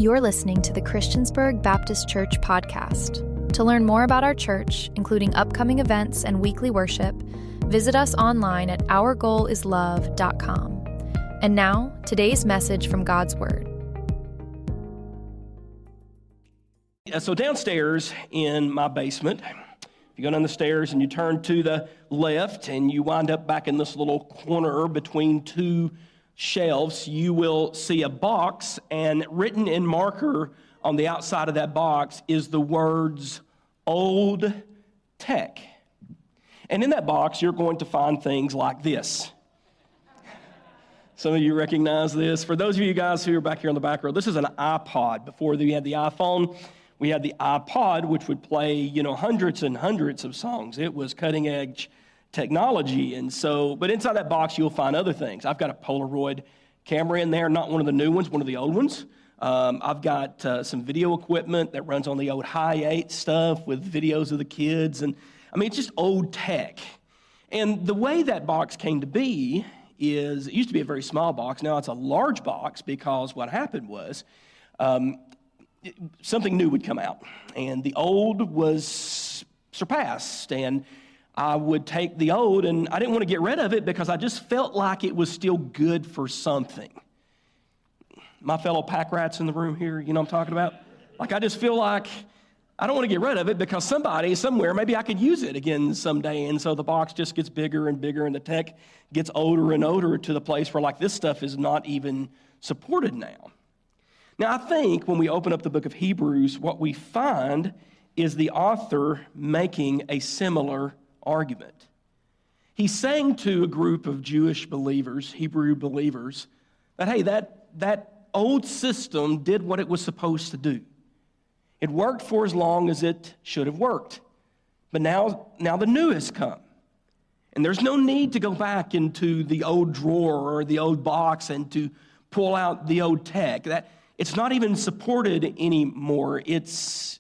You're listening to the Christiansburg Baptist Church podcast. To learn more about our church, including upcoming events and weekly worship, visit us online at ourgoalislove.com. And now, today's message from God's Word. So downstairs in my basement, if you go down the stairs and you turn to the left and you wind up back in this little corner between two shelves, you will see a box, and written in marker on the outside of that box is the words old tech. And in that box, you're going to find things like this. Some of you recognize this. For those of you guys who are back here on the back row, this is an iPod. Before we had the iPhone, we had the iPod, which would play, hundreds and hundreds of songs. It was cutting edge technology. And so, but inside that box, you'll find other things. I've got a Polaroid camera in there, not one of the new ones, one of the old ones. I've got some video equipment that runs on the old Hi8 stuff with videos of the kids. And it's just old tech. And the way that box came to be is, it used to be a very small box. Now it's a large box because what happened was something new would come out. And the old was surpassed. And I would take the old, and I didn't want to get rid of it because I just felt like it was still good for something. My fellow pack rats in the room here, you know what I'm talking about? Like, I just feel like I don't want to get rid of it because somebody, somewhere, maybe I could use it again someday. And so the box just gets bigger and bigger, and the tech gets older and older to the place where, like, this stuff is not even supported now. Now, I think when we open up the book of Hebrews, what we find is the author making a similar argument. He's saying to a group of Jewish believers, Hebrew believers, that, hey, that old system did what it was supposed to do. It worked for as long as it should have worked. But now the new has come. And there's no need to go back into the old drawer or the old box and to pull out the old tech. That it's not even supported anymore. It's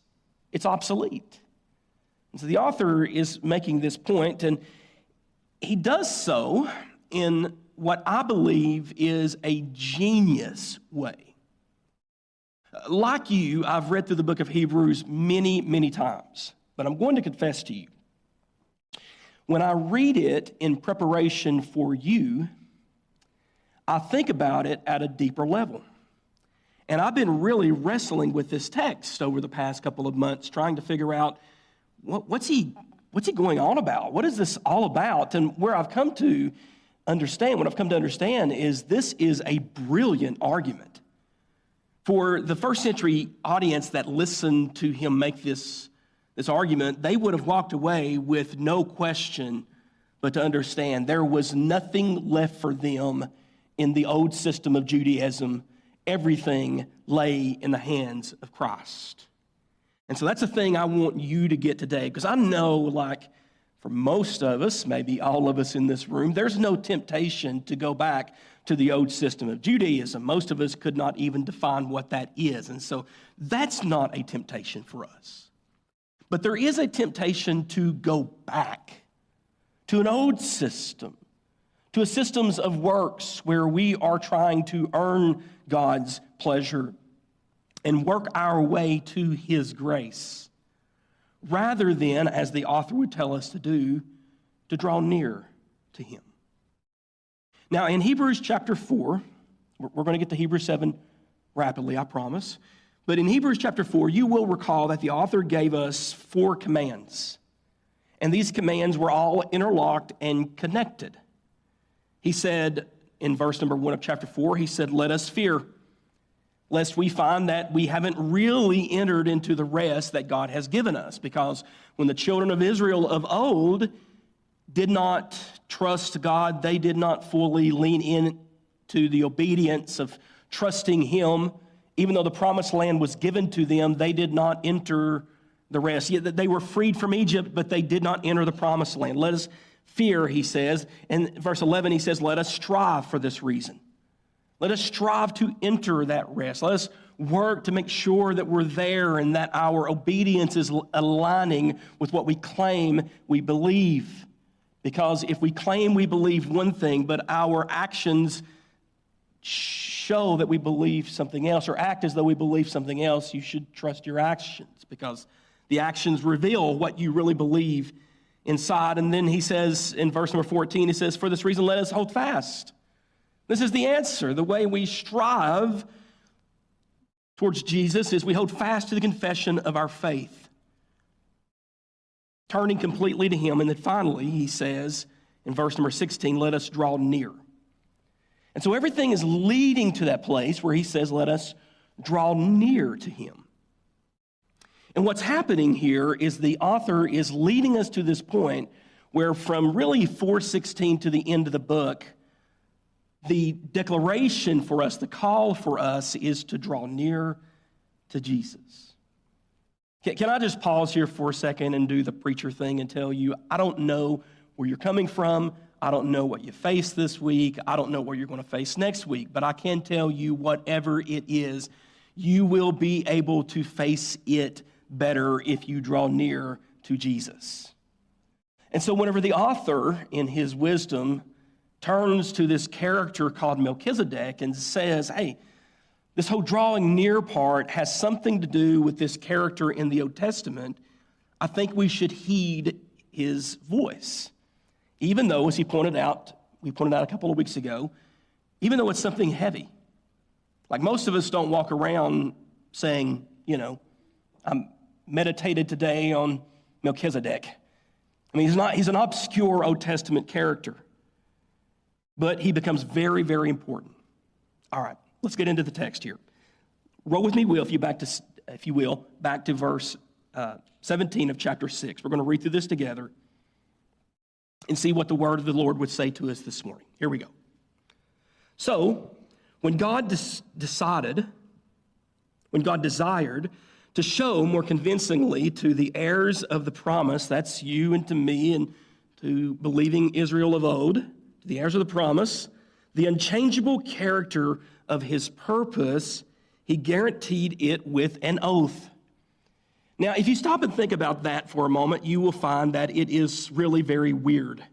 obsolete. And so the author is making this point, and he does so in what I believe is a genius way. Like you, I've read through the book of Hebrews many, many times, but I'm going to confess to you, when I read it in preparation for you, I think about it at a deeper level. And I've been really wrestling with this text over the past couple of months, trying to figure out what's he going on about? What is this all about? And what I've come to understand is this is a brilliant argument. For the first century audience that listened to him make this argument, they would have walked away with no question but to understand there was nothing left for them in the old system of Judaism. Everything lay in the hands of Christ. And so that's the thing I want you to get today, because I know, like, for most of us, maybe all of us in this room, there's no temptation to go back to the old system of Judaism. Most of us could not even define what that is. And so that's not a temptation for us. But there is a temptation to go back to an old system, to a systems of works where we are trying to earn God's pleasure and work our way to his grace, rather than, as the author would tell us to do, to draw near to him. Now, in Hebrews chapter 4, we're going to get to Hebrews 7 rapidly, I promise. But in Hebrews chapter 4, you will recall that the author gave us 4 commands. And these commands were all interlocked and connected. He said, in verse number 1 of chapter 4, he said, "Let us fear, lest we find that we haven't really entered into the rest that God has given us." Because when the children of Israel of old did not trust God, they did not fully lean into the obedience of trusting him. Even though the promised land was given to them, they did not enter the rest. Yet they were freed from Egypt, but they did not enter the promised land. Let us fear, he says. In verse 11, he says, let us strive for this reason. Let us strive to enter that rest. Let us work to make sure that we're there and that our obedience is aligning with what we claim we believe. Because if we claim we believe one thing, but our actions show that we believe something else or act as though we believe something else, you should trust your actions, because the actions reveal what you really believe inside. And then he says in verse number 14, he says, for this reason, let us hold fast. This is the answer. The way we strive towards Jesus is we hold fast to the confession of our faith, turning completely to him. And then finally, he says in verse number 16, let us draw near. And so everything is leading to that place where he says, let us draw near to him. And what's happening here is the author is leading us to this point where from really 4:16 to the end of the book, the declaration for us, the call for us is to draw near to Jesus. Can I just pause here for a second and do the preacher thing and tell you, I don't know where you're coming from. I don't know what you face this week. I don't know what you're going to face next week. But I can tell you, whatever it is, you will be able to face it better if you draw near to Jesus. And so whenever the author, in his wisdom, turns to this character called Melchizedek and says, hey, this whole drawing near part has something to do with this character in the Old Testament, I think we should heed his voice. Even though, as we pointed out a couple of weeks ago, even though it's something heavy. Like most of us don't walk around saying, I'm meditated today on Melchizedek. I mean, he's an obscure Old Testament character. But he becomes very, very important. All right, let's get into the text here. Roll with me, if you will, back to verse 17 of chapter 6. We're going to read through this together and see what the word of the Lord would say to us this morning. Here we go. So, when God desired to show more convincingly to the heirs of the promise, that's you and to me and to believing Israel of old, to the heirs of the promise, the unchangeable character of his purpose, he guaranteed it with an oath. Now, if you stop and think about that for a moment, you will find that it is really very weird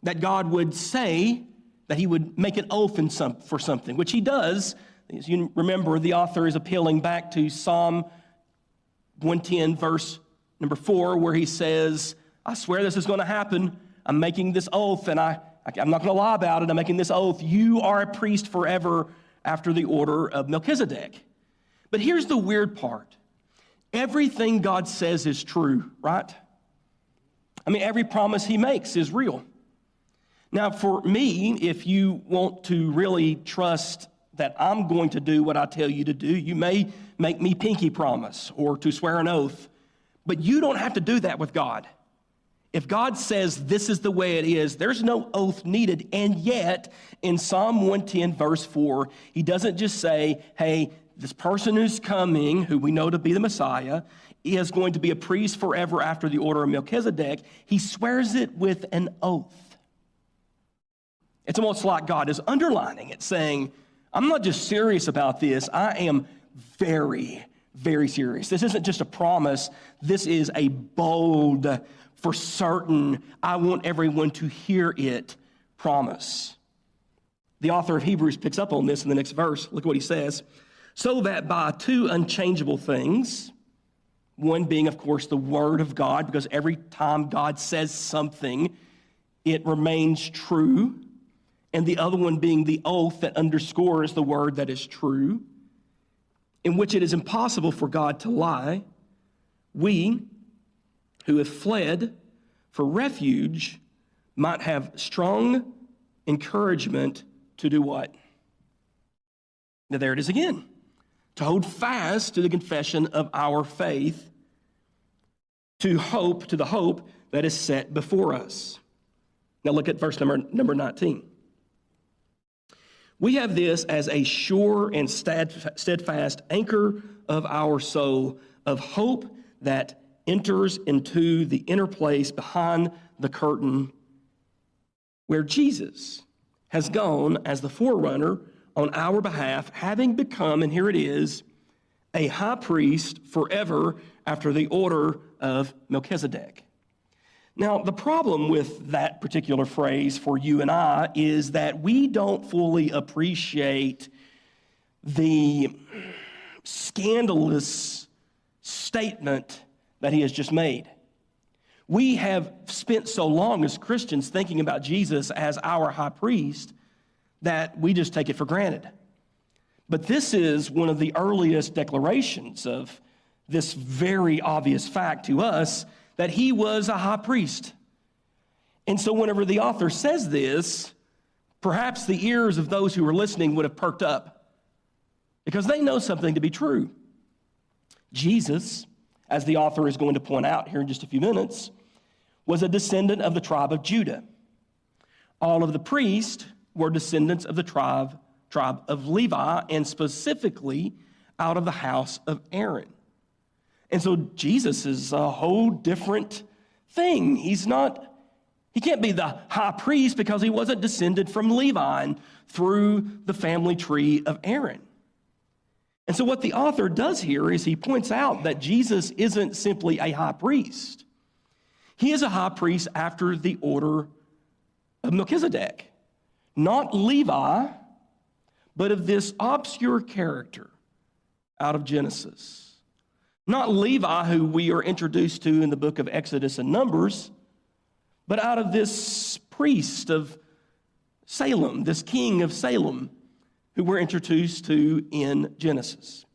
that God would say that he would make an oath for something, which he does. As you remember, the author is appealing back to Psalm 110, verse number 4, where he says, I swear this is going to happen. I'm making this oath, and I'm not going to lie about it. I'm making this oath. You are a priest forever after the order of Melchizedek. But here's the weird part. Everything God says is true, right? I mean, every promise he makes is real. Now, for me, if you want to really trust that I'm going to do what I tell you to do, you may make me pinky promise or to swear an oath, but you don't have to do that with God. If God says this is the way it is, there's no oath needed. And yet, in Psalm 110, verse 4, he doesn't just say, hey, this person who's coming, who we know to be the Messiah, is going to be a priest forever after the order of Melchizedek. He swears it with an oath. It's almost like God is underlining it, saying, I'm not just serious about this. I am very, very serious. This isn't just a promise. This is a bold, for certain, I want everyone to hear it promise. The author of Hebrews picks up on this in the next verse. Look what he says. So that by two unchangeable things, one being, of course, the word of God, because every time God says something, it remains true, and the other one being the oath that underscores the word that is true, in which it is impossible for God to lie, we who have fled for refuge might have strong encouragement to do what? Now there it is again. To hold fast to the confession of our faith, to the hope that is set before us. Now look at verse number 19. We have this as a sure and steadfast anchor of our soul, of hope that enters into the inner place behind the curtain, where Jesus has gone as the forerunner on our behalf, having become, and here it is, a high priest forever after the order of Melchizedek. Now, the problem with that particular phrase for you and I is that we don't fully appreciate the scandalous statement that he has just made. We have spent so long as Christians thinking about Jesus as our high priest that we just take it for granted. But this is one of the earliest declarations of this very obvious fact to us that he was a high priest. And so whenever the author says this, perhaps the ears of those who were listening would have perked up because they know something to be true. Jesus, as the author is going to point out here in just a few minutes, was a descendant of the tribe of Judah. All of the priests were descendants of the tribe of Levi, and specifically out of the house of Aaron. And so Jesus is a whole different thing. He can't be the high priest because he wasn't descended from Levi and through the family tree of Aaron. And so what the author does here is he points out that Jesus isn't simply a high priest. He is a high priest after the order of Melchizedek, not Levi, but of this obscure character out of Genesis. Not Levi, who we are introduced to in the book of Exodus and Numbers, but out of this priest of Salem, this king of Salem, who we're introduced to in Genesis.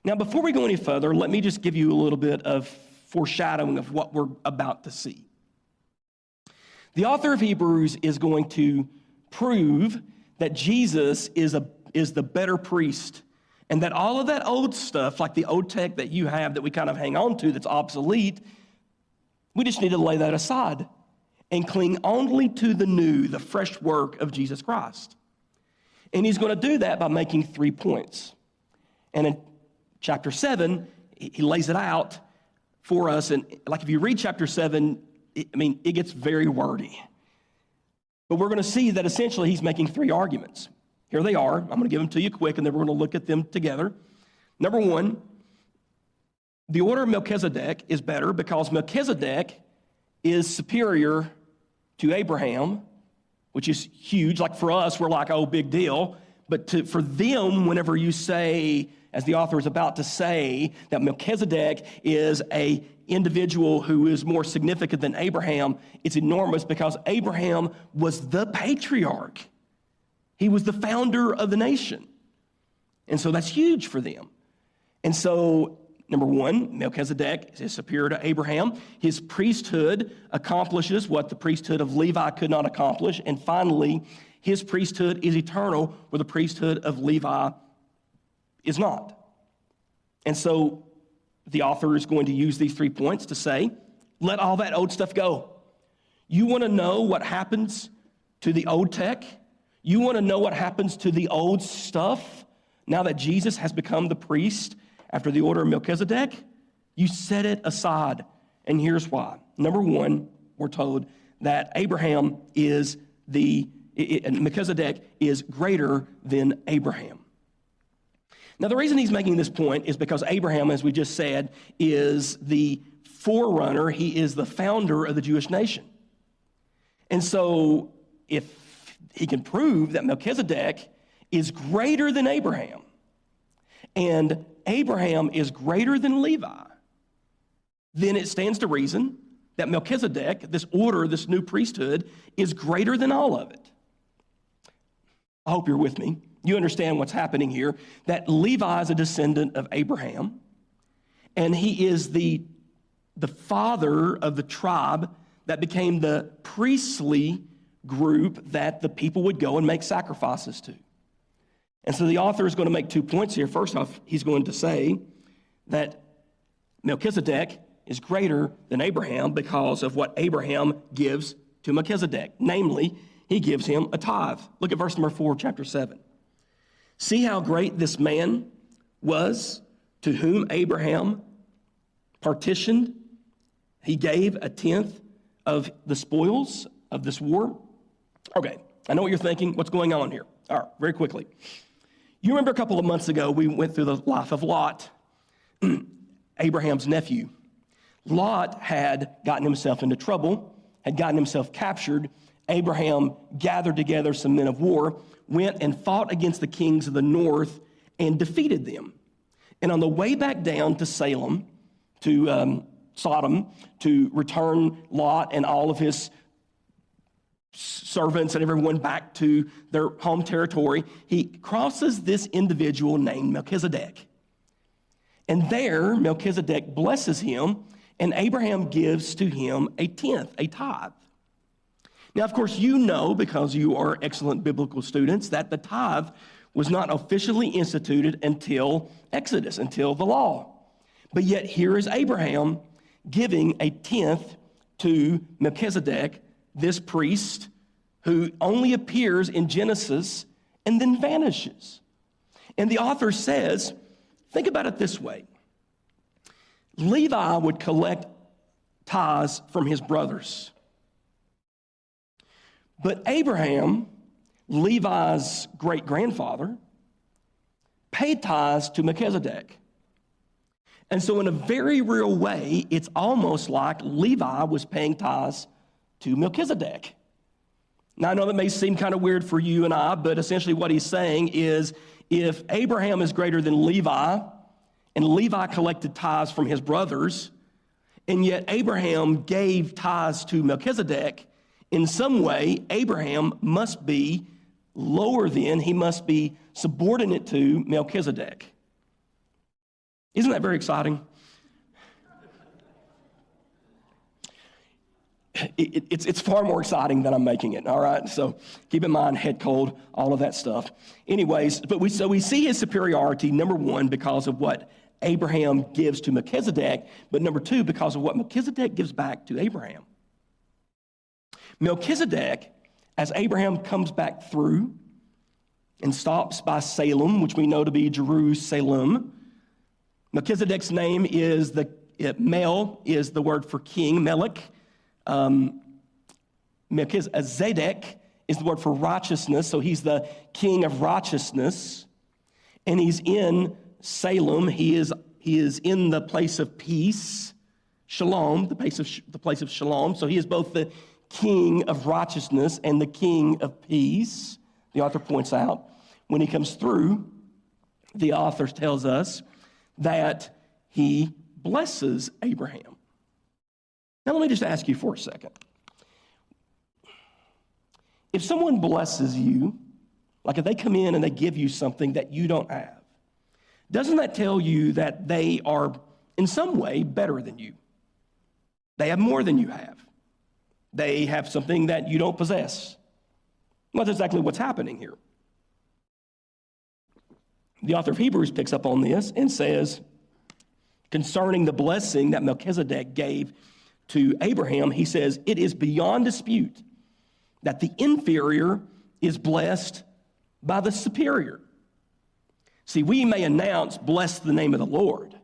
Now, before we go any further, let me just give you a little bit of foreshadowing of what we're about to see. The author of Hebrews is going to prove that Jesus is the better priest, and that all of that old stuff, like the old tech that you have that we kind of hang on to that's obsolete, we just need to lay that aside and cling only to the new, the fresh work of Jesus Christ. And he's going to do that by making 3 points. And in chapter 7, he lays it out for us. And like if you read chapter 7, it gets very wordy. But we're going to see that essentially he's making 3 arguments. Here they are. I'm going to give them to you quick, and then we're going to look at them together. Number 1, the order of Melchizedek is better because Melchizedek is superior to Abraham, which is huge. Like for us, we're like, oh, big deal. But for them, whenever you say, as the author is about to say, that Melchizedek is a individual who is more significant than Abraham, it's enormous because Abraham was the patriarch. He was the founder of the nation. And so that's huge for them. And so, number 1, Melchizedek is superior to Abraham. His priesthood accomplishes what the priesthood of Levi could not accomplish. And finally, his priesthood is eternal, where the priesthood of Levi is not. And so the author is going to use these 3 points to say, let all that old stuff go. You want to know what happens to the old tech? You want to know what happens to the old stuff now that Jesus has become the priest after the order of Melchizedek? You set it aside. And here's why. Number 1, we're told that Melchizedek is greater than Abraham. Now, the reason he's making this point is because Abraham, as we just said, is the forerunner. He is the founder of the Jewish nation. And so if he can prove that Melchizedek is greater than Abraham, and Abraham is greater than Levi, then it stands to reason that Melchizedek, this order, this new priesthood, is greater than all of it. I hope you're with me. You understand what's happening here, that Levi is a descendant of Abraham, and he is the father of the tribe that became the priestly group that the people would go and make sacrifices to. And so the author is going to make 2 points here. First off, he's going to say that Melchizedek is greater than Abraham because of what Abraham gives to Melchizedek. Namely, he gives him a tithe. Look at verse number 4, chapter 7. See how great this man was to whom Abraham partitioned. He gave a tenth of the spoils of this war. Okay, I know what you're thinking. What's going on here? All right, very quickly. You remember a couple of months ago, we went through the life of Lot, Abraham's nephew. Lot had gotten himself into trouble, had gotten himself captured. Abraham gathered together some men of war, went and fought against the kings of the north and defeated them. And on the way back down to Salem, to Sodom, to return Lot and all of his servants and everyone back to their home territory, he crosses this individual named Melchizedek. And there, Melchizedek blesses him, and Abraham gives to him a tenth, a tithe. Now, of course, you know, because you are excellent biblical students, that the tithe was not officially instituted until Exodus, until the law. But yet here is Abraham giving a tenth to Melchizedek, this priest who only appears in Genesis and then vanishes. And the author says, think about it this way. Levi would collect tithes from his brothers. But Abraham, Levi's great-grandfather, paid tithes to Melchizedek. And so in a very real way, it's almost like Levi was paying tithes to Melchizedek. Now, I know that may seem kind of weird for you and I, but essentially what he's saying is if Abraham is greater than Levi, and Levi collected tithes from his brothers, and yet Abraham gave tithes to Melchizedek, in some way, Abraham must be lower than, he must be subordinate to Melchizedek. Isn't that very exciting? It's far more exciting than I'm making it, all right? So keep in mind, head cold, all of that stuff. Anyways, but we see his superiority, number one, because of what Abraham gives to Melchizedek, but number two, because of what Melchizedek gives back to Abraham. Melchizedek, as Abraham comes back through and stops by Salem, which we know to be Jerusalem, Melchizedek's name is Mel is the word for king, Melech. Melchizedek is the word for righteousness, so he's the king of righteousness, and he's in Salem. He is in the place of peace, shalom, the place of shalom. So he is both the king of righteousness and the king of peace. The author points out when he comes through, the author tells us that he blesses Abraham. Now, let me just ask you for a second. If someone blesses you, like if they come in and they give you something that you don't have, doesn't that tell you that they are in some way better than you? They have more than you have. They have something that you don't possess. Well, that's exactly what's happening here. The author of Hebrews picks up on this and says, concerning the blessing that Melchizedek gave to Abraham, he says, it is beyond dispute that the inferior is blessed by the superior. See, we may announce, bless the name of the Lord,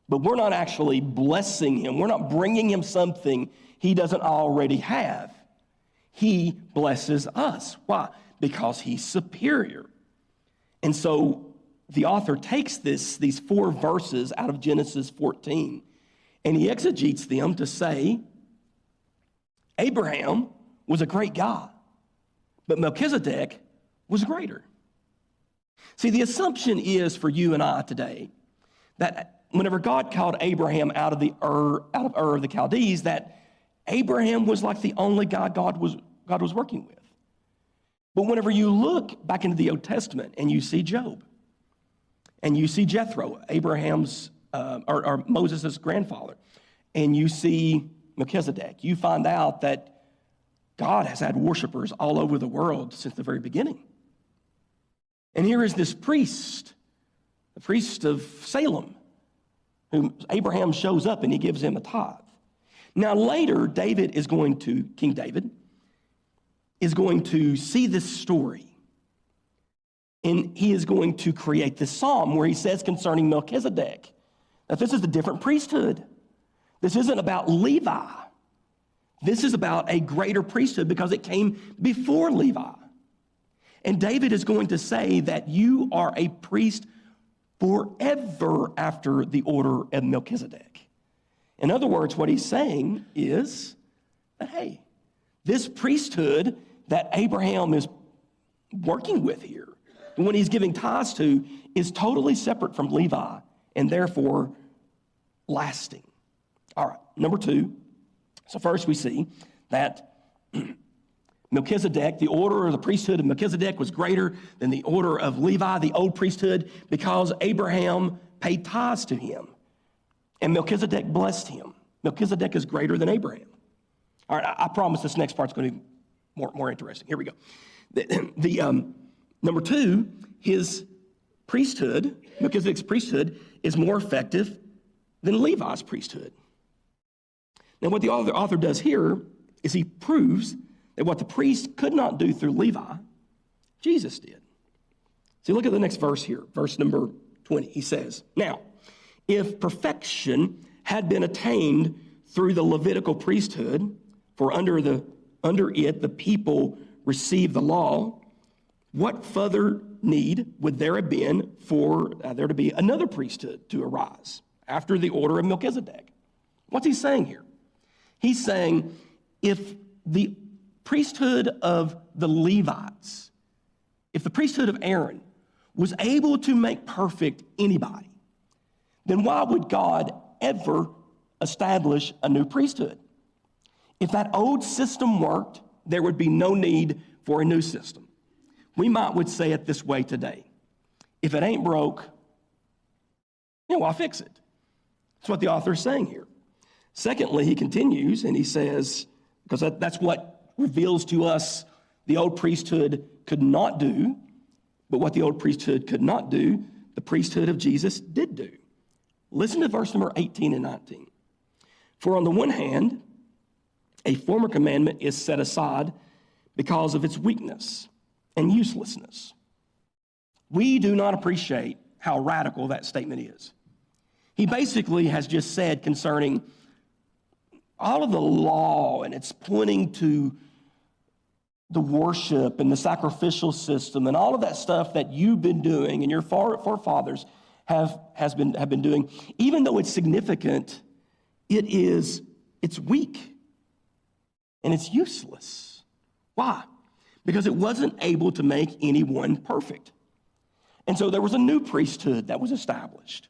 but we're not actually blessing him. We're not bringing him something he doesn't already have. He blesses us. Why? Because he's superior. And so the author takes these 4 verses out of Genesis 14, and he exegetes them to say, Abraham was a great guy, but Melchizedek was greater. See, the assumption is for you and I today that whenever God called Abraham out of Ur of the Chaldees, that Abraham was like the only guy God was working with. But whenever you look back into the Old Testament and you see Job, and you see Jethro, Abraham's or Moses' grandfather, and you see Melchizedek, you find out that God has had worshipers all over the world since the very beginning. And here is this priest, the priest of Salem, whom Abraham shows up and he gives him a tithe. Now later, King David is going to see this story. And he is going to create this psalm where he says concerning Melchizedek that this is a different priesthood. This isn't about Levi. This is about a greater priesthood because it came before Levi. And David is going to say that you are a priest forever after the order of Melchizedek. In other words, what he's saying is that, hey, this priesthood that Abraham is working with here, the one he's giving tithes to, is totally separate from Levi and therefore lasting. All right, number two. So first we see that Melchizedek, the order of the priesthood of Melchizedek was greater than the order of Levi, the old priesthood, because Abraham paid tithes to him. And Melchizedek blessed him. Melchizedek is greater than Abraham. All right, I promise this next part's going to be more interesting. Here we go. Number two, his priesthood, Melchizedek's priesthood, is more effective than Levi's priesthood. Now, what the author does here is he proves that what the priest could not do through Levi, Jesus did. See, look at the next verse here, verse number 20. He says, now, if perfection had been attained through the Levitical priesthood, for under it the people received the law, what further need would there have been for there to be another priesthood to arise after the order of Melchizedek? What's he saying here? He's saying if the priesthood of the Levites, if the priesthood of Aaron was able to make perfect anybody, then why would God ever establish a new priesthood? If that old system worked, there would be no need for a new system. We would say it this way today. If it ain't broke, why fix it? That's what the author is saying here. Secondly, he continues and he says, because that's what reveals to us the old priesthood could not do, but what the old priesthood could not do, the priesthood of Jesus did do. Listen to verse number 18 and 19. For on the one hand, a former commandment is set aside because of its weakness and uselessness. We do not appreciate how radical that statement is. He basically has just said concerning all of the law, and it's pointing to the worship and the sacrificial system and all of that stuff that you've been doing and your forefathers have been doing. Even though it's significant, it's weak and it's useless. Why? Because it wasn't able to make anyone perfect. And so there was a new priesthood that was established,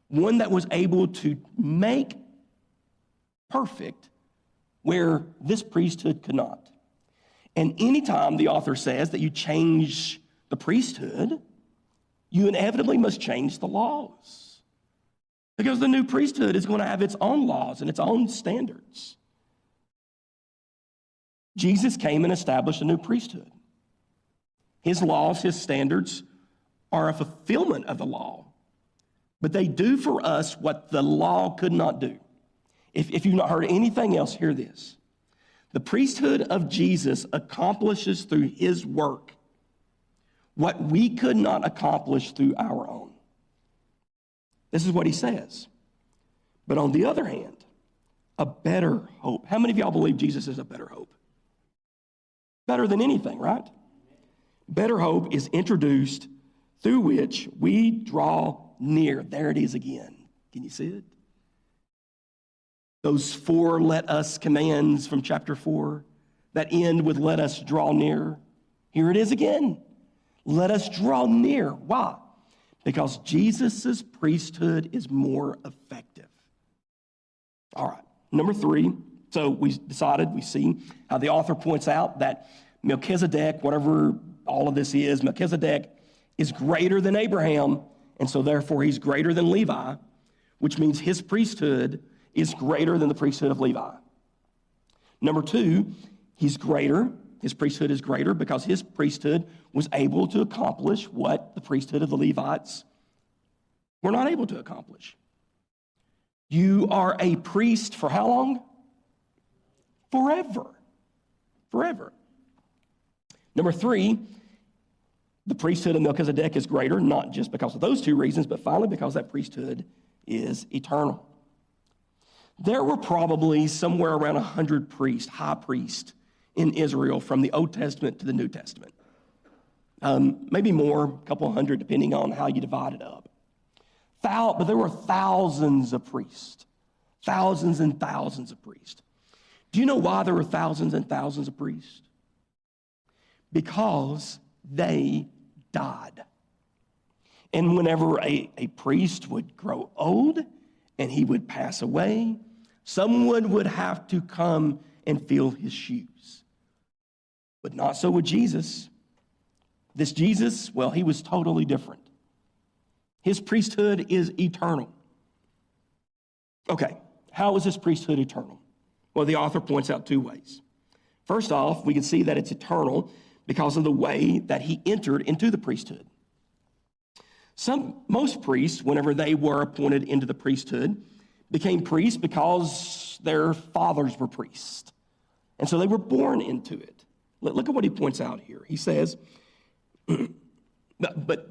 one that was able to make perfect where this priesthood could not. And anytime the author says that you change the priesthood, you inevitably must change the laws. Because the new priesthood is going to have its own laws and its own standards. Jesus came and established a new priesthood. His laws, his standards are a fulfillment of the law. But they do for us what the law could not do. If you've not heard anything else, hear this. The priesthood of Jesus accomplishes through his work what we could not accomplish through our own. This is what he says. But on the other hand, a better hope. How many of y'all believe Jesus is a better hope? Better than anything, right? Better hope is introduced through which we draw near. There it is again. Can you see it? Those 4 let us commands from chapter 4 that end with let us draw near. Here it is again. Let us draw near. Why? Because Jesus' priesthood is more effective. All right, number 3. So we see how the author points out that Melchizedek, whatever all of this is, Melchizedek is greater than Abraham, and so therefore he's greater than Levi, which means his priesthood is greater than the priesthood of Levi. Number 2, he's greater. His priesthood is greater because his priesthood was able to accomplish what the priesthood of the Levites were not able to accomplish. You are a priest for how long? Forever. Forever. Number 3, the priesthood of Melchizedek is greater, not just because of those 2 reasons, but finally because that priesthood is eternal. There were probably somewhere around 100 priests, high priests, in Israel from the Old Testament to the New Testament. Maybe more, a couple hundred, depending on how you divide it up. But there were thousands of priests, Thousands and thousands of priests. Do you know why there were thousands and thousands of priests? Because they died. And whenever a priest would grow old and he would pass away, someone would have to come and fill his shoes. But not so with Jesus. This Jesus, well, he was totally different. His priesthood is eternal. Okay, how is his priesthood eternal? Well, the author points out two ways. First off, we can see that it's eternal because of the way that he entered into the priesthood. Most priests, whenever they were appointed into the priesthood, became priests because their fathers were priests. And so they were born into it. Look at what he points out here. He says, the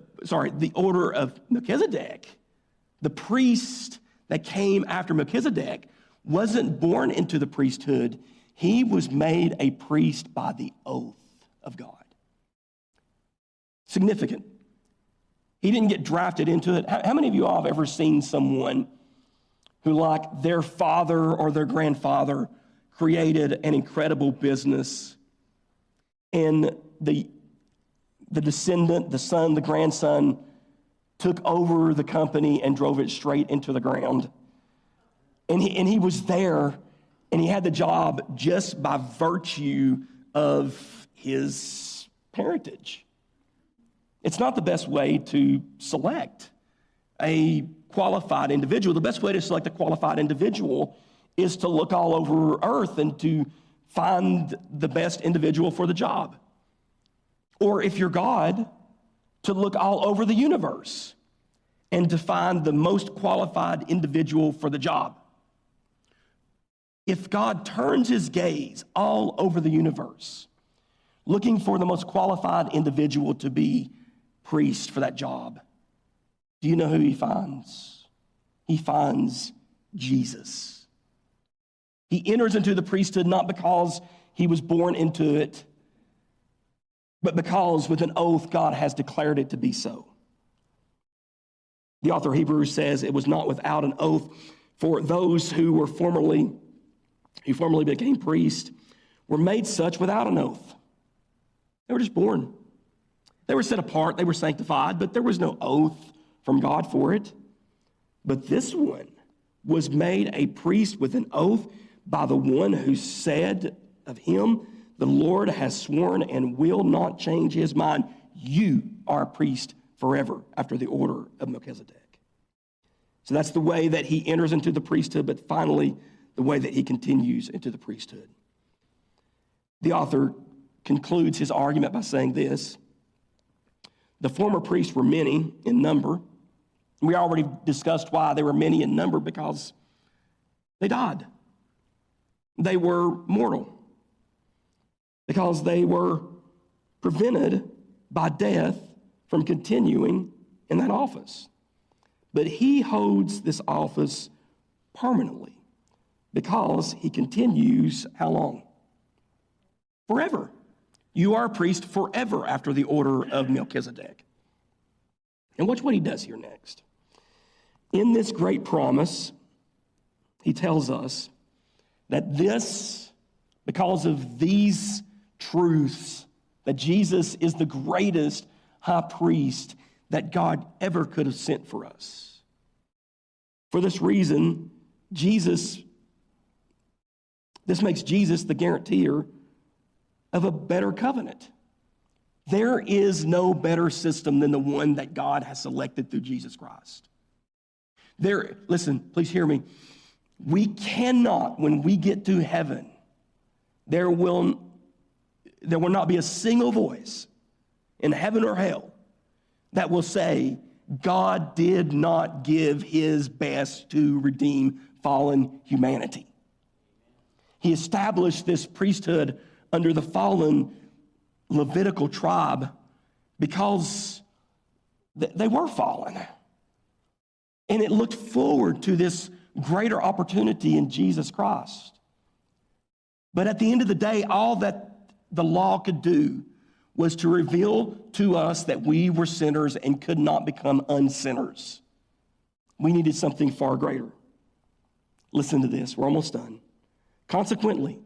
order of Melchizedek, the priest that came after Melchizedek, wasn't born into the priesthood. He was made a priest by the oath of God. Significant. He didn't get drafted into it. How many of you all have ever seen someone who, like their father or their grandfather, created an incredible business, and the descendant, the son, the grandson, took over the company and drove it straight into the ground? And he was there, and he had the job just by virtue of his parentage. It's not the best way to select a qualified individual. The best way to select a qualified individual is to look all over earth and to find the best individual for the job. Or if you're God, to look all over the universe and to find the most qualified individual for the job. If God turns his gaze all over the universe, looking for the most qualified individual to be priest for that job, do you know who he finds? He finds Jesus. He enters into the priesthood not because he was born into it, but because with an oath God has declared it to be so. The author of Hebrews says it was not without an oath, for those who formerly became priests were made such without an oath. They were just born. They were set apart, they were sanctified, but there was no oath from God for it. But this one was made a priest with an oath by the one who said of him, the Lord has sworn and will not change his mind. You are a priest forever after the order of Melchizedek. So that's the way that he enters into the priesthood, but finally, the way that he continues into the priesthood. The author concludes his argument by saying this: the former priests were many in number. We already discussed why they were many in number, because they died. They were mortal, because they were prevented by death from continuing in that office. But he holds this office permanently because he continues how long? Forever. You are a priest forever after the order of Melchizedek. And watch what he does here next. In this great promise, he tells us that because of these truths, that Jesus is the greatest high priest that God ever could have sent for us. For this reason, this makes Jesus the guarantor of a better covenant. There is no better system than the one that God has selected through Jesus Christ. Listen, please hear me. We cannot, when we get to heaven, there will not be a single voice in heaven or hell that will say, God did not give his best to redeem fallen humanity. He established this priesthood under the fallen Levitical tribe because they were fallen. And it looked forward to this greater opportunity in Jesus Christ. But at the end of the day, all that the law could do was to reveal to us that we were sinners and could not become unsinners. We needed something far greater. Listen to this. We're almost done. Consequently,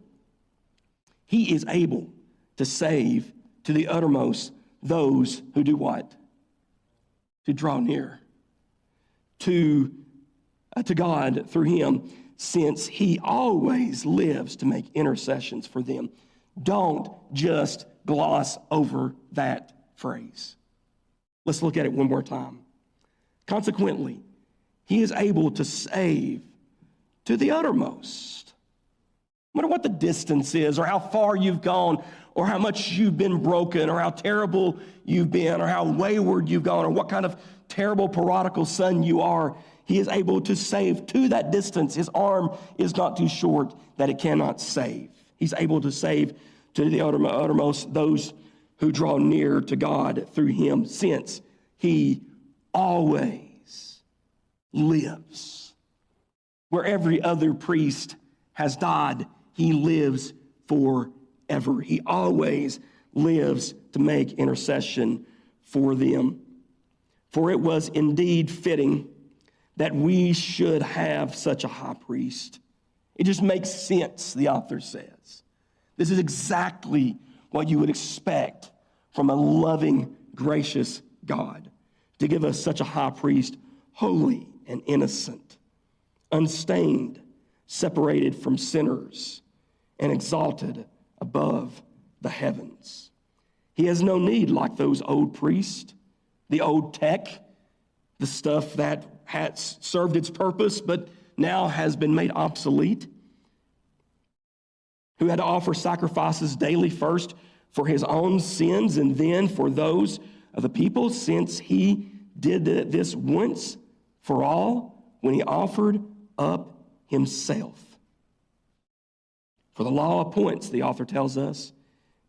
he is able to save to the uttermost those who do what? To draw near to God through him, since he always lives to make intercessions for them. Don't just gloss over that phrase. Let's look at it one more time. Consequently, he is able to save to the uttermost. No matter what the distance is, or how far you've gone, or how much you've been broken, or how terrible you've been, or how wayward you've gone, or what kind of terrible prodigal son you are, he is able to save to that distance. His arm is not too short that it cannot save. He's able to save to the uttermost those who draw near to God through him, since he always lives. Where every other priest has died, he lives forever. He always lives to make intercession for them. For it was indeed fitting that we should have such a high priest. It just makes sense, the author says. This is exactly what you would expect from a loving, gracious God, to give us such a high priest, holy and innocent, unstained, separated from sinners, and exalted above the heavens. He has no need, like those old priests, the old tech, the stuff that has served its purpose but now has been made obsolete, who had to offer sacrifices daily, first for his own sins and then for those of the people, since he did this once for all when he offered up himself. For the law appoints, the author tells us,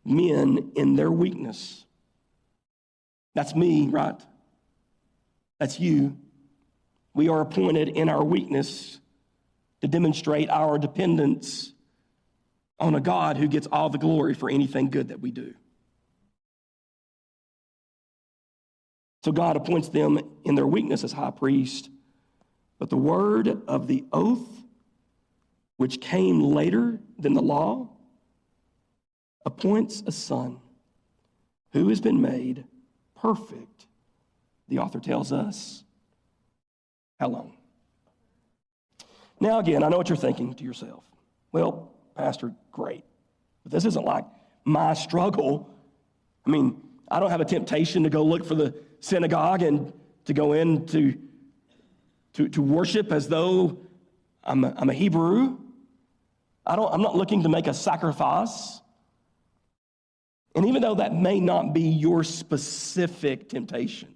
men in their weakness. That's me, right? That's you. We are appointed in our weakness to demonstrate our dependence on a God who gets all the glory for anything good that we do. So God appoints them in their weakness as high priest, but the word of the oath, which came later than the law, appoints a son who has been made perfect. The author tells us how long. Now again, I know what you're thinking to yourself. Well, Pastor, great. But this isn't like my struggle. I mean, I don't have a temptation to go look for the synagogue and to go in to worship as though I'm a Hebrew. I'm not looking to make a sacrifice. And even though that may not be your specific temptation,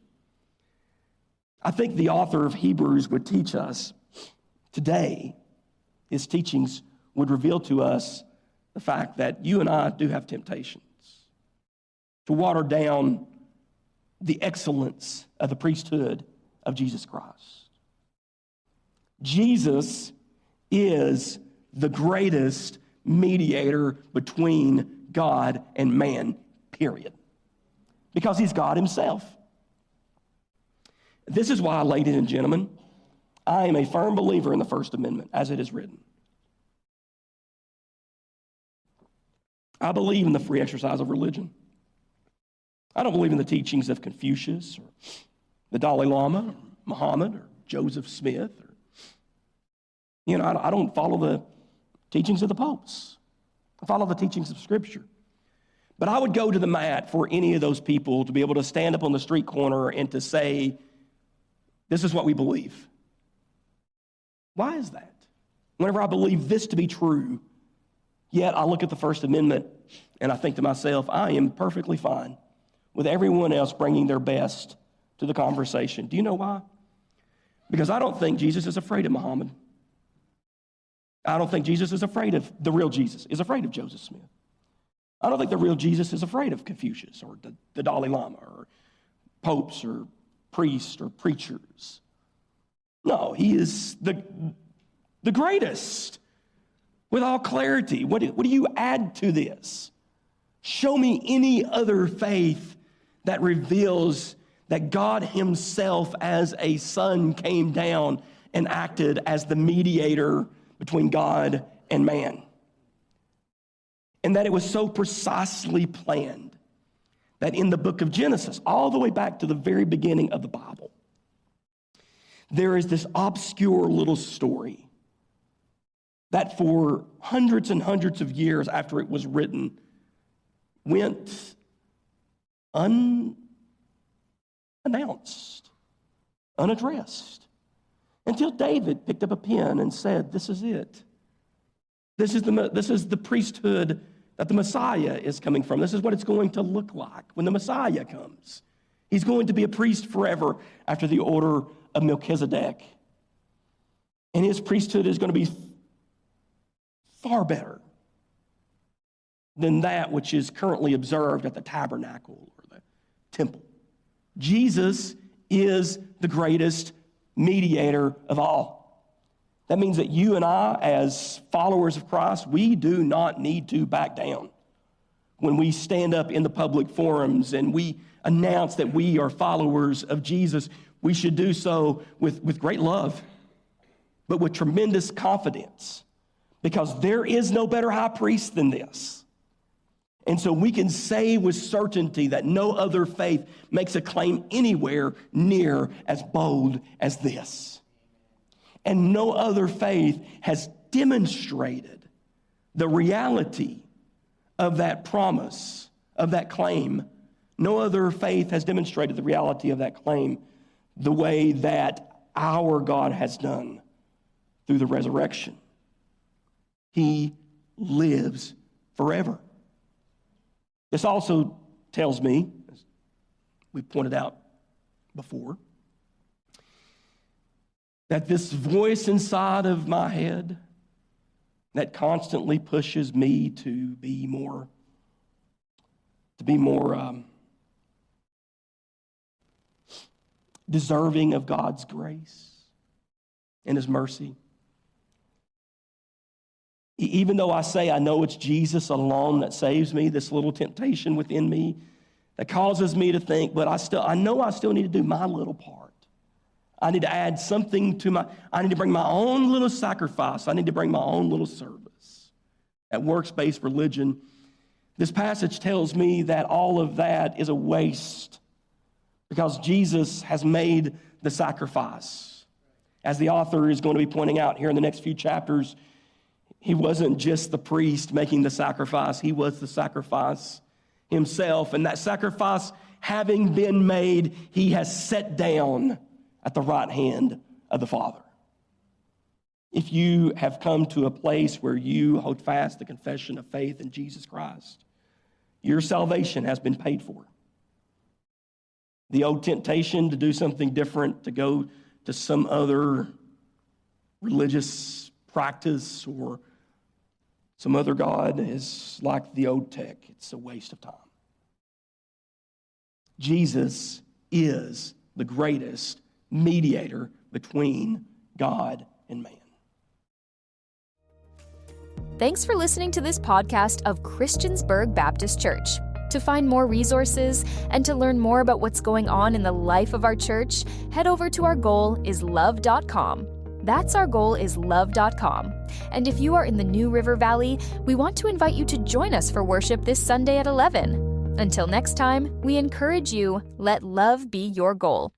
I think the author of Hebrews would teach us today, his teachings would reveal to us the fact that you and I do have temptations to water down the excellence of the priesthood of Jesus Christ. Jesus is the greatest mediator between God and man, period. Because he's God himself. This is why, ladies and gentlemen, I am a firm believer in the First Amendment, as it is written. I believe in the free exercise of religion. I don't believe in the teachings of Confucius or the Dalai Lama or Muhammad or Joseph Smith. I don't follow the teachings of the popes. I follow the teachings of Scripture. But I would go to the mat for any of those people to be able to stand up on the street corner and to say, this is what we believe. Why is that? Whenever I believe this to be true, yet I look at the First Amendment and I think to myself, I am perfectly fine with everyone else bringing their best to the conversation. Do you know why? Because I don't think Jesus is afraid of Muhammad. I don't think Jesus is afraid of, the real Jesus is afraid of Joseph Smith. I don't think the real Jesus is afraid of Confucius or the Dalai Lama or popes or priests or preachers. No, he is the greatest with all clarity. What do you add to this? Show me any other faith that reveals that God himself as a son came down and acted as the mediator between God and man. And that it was so precisely planned that in the book of Genesis, all the way back to the very beginning of the Bible, there is this obscure little story that for hundreds and hundreds of years after it was written went unannounced, unaddressed, until David picked up a pen and said, this is it. This is the priesthood that the Messiah is coming from. This is what it's going to look like when the Messiah comes. He's going to be a priest forever after the order of Melchizedek. And his priesthood is going to be far better than that which is currently observed at the tabernacle or the temple. Jesus is the greatest mediator of all. That means that you and I, as followers of Christ, we do not need to back down. When we stand up in the public forums and we announce that we are followers of Jesus, we should do so with great love, but with tremendous confidence, because there is no better high priest than this. And so we can say with certainty that no other faith makes a claim anywhere near as bold as this. And no other faith has demonstrated the reality of that promise, of that claim. No other faith has demonstrated the reality of that claim the way that our God has done through the resurrection. He lives forever. This also tells me, as we pointed out before, that this voice inside of my head that constantly pushes me to be more deserving of God's grace and his mercy. Even though I say I know it's Jesus alone that saves me, this little temptation within me that causes me to think, but I know I still need to do my little part. I need to add something I need to bring my own little sacrifice. I need to bring my own little service. At works-based religion, this passage tells me that all of that is a waste because Jesus has made the sacrifice. As the author is going to be pointing out here in the next few chapters, he wasn't just the priest making the sacrifice. He was the sacrifice himself. And that sacrifice having been made, he has sat down at the right hand of the Father. If you have come to a place where you hold fast the confession of faith in Jesus Christ, your salvation has been paid for. The old temptation to do something different, to go to some other religious practice or some other God, is like the old tech. It's a waste of time. Jesus is the greatest mediator between God and man. Thanks for listening to this podcast of Christiansburg Baptist Church. To find more resources and to learn more about what's going on in the life of our church, head over to ourgoalislove.com. That's ourgoalislove.com. And if you are in the New River Valley, we want to invite you to join us for worship this Sunday at 11. Until next time, we encourage you, let love be your goal.